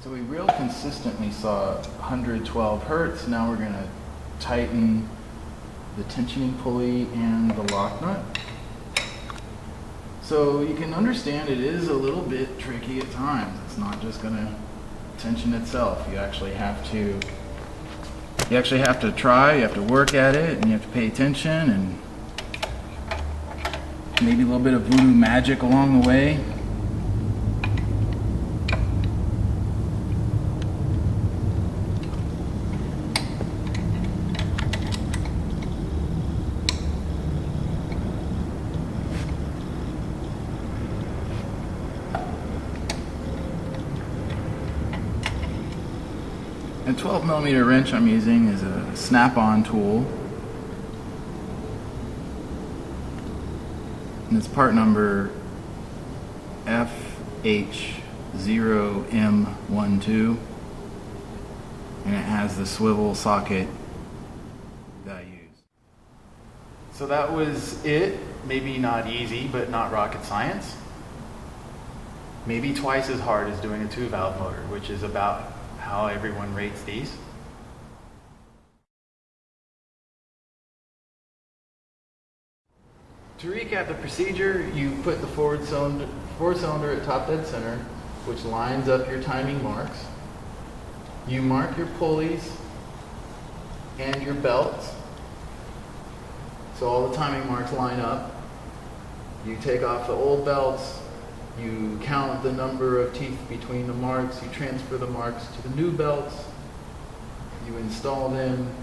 So we real consistently saw 112 hertz. Now we're going to tighten the tensioning pulley and the lock nut. So you can understand it is a little bit tricky at times. It's not just going to tension itself. You actually have to try, you have to work at it, and you have to pay attention, and maybe a little bit of voodoo magic along the way. A 12mm wrench I'm using is a snap-on tool, and it's part number FH0M12, and it has the swivel socket that I use. So that was it. Maybe not easy, but not rocket science. Maybe twice as hard as doing a 2-valve motor, which is about how everyone rates these. To recap the procedure, you put the forward cylinder at top dead center, which lines up your timing marks. You mark your pulleys and your belts, so all the timing marks line up. You take off the old belts, you count the number of teeth between the marks, you transfer the marks to the new belts, you install them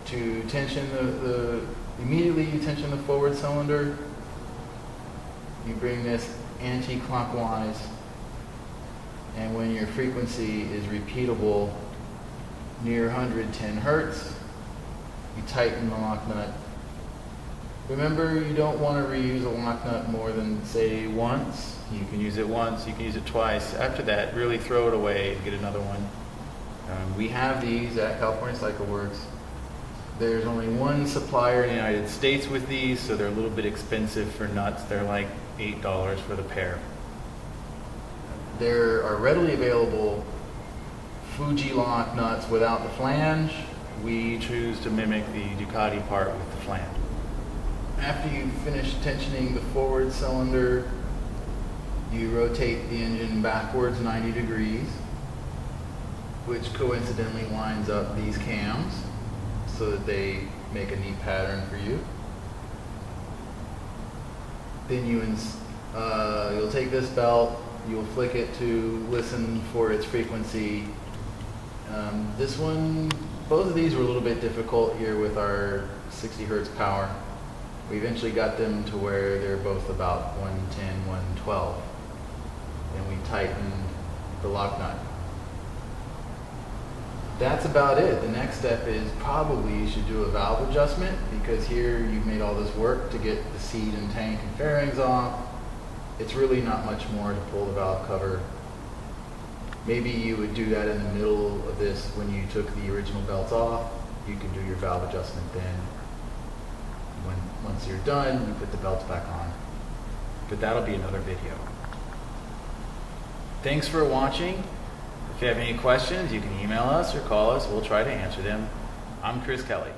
to tension immediately you tension the forward cylinder, you bring this anti-clockwise, and when your frequency is repeatable near 110 hertz, you tighten the lock nut. Remember, you don't want to reuse a lock nut more than, say, once. You can use it once, you can use it twice. After that, really throw it away and get another one. We have these at California Cycle Works. There's only one supplier in the United States with these, so they're a little bit expensive for nuts. They're like $8 for the pair. There are readily available Fuji lock nuts without the flange. We choose to mimic the Ducati part with the flange. After you finish tensioning the forward cylinder, you rotate the engine backwards 90 degrees, which coincidentally lines up these cams so that they make a neat pattern for you. Then you'll take this belt, you'll flick it to listen for its frequency. Both of these were a little bit difficult here with our 60 hertz power. We eventually got them to where they're both about 110, 112. And we tightened the lock nut. That's about it. The next step is probably you should do a valve adjustment, because here you've made all this work to get the seat and tank and fairings off. It's really not much more to pull the valve cover. Maybe you would do that in the middle of this when you took the original belts off. You can do your valve adjustment then. Once you're done, you put the belts back on. But that'll be another video. Thanks for watching. If you have any questions, you can email us or call us. We'll try to answer them. I'm Kelley.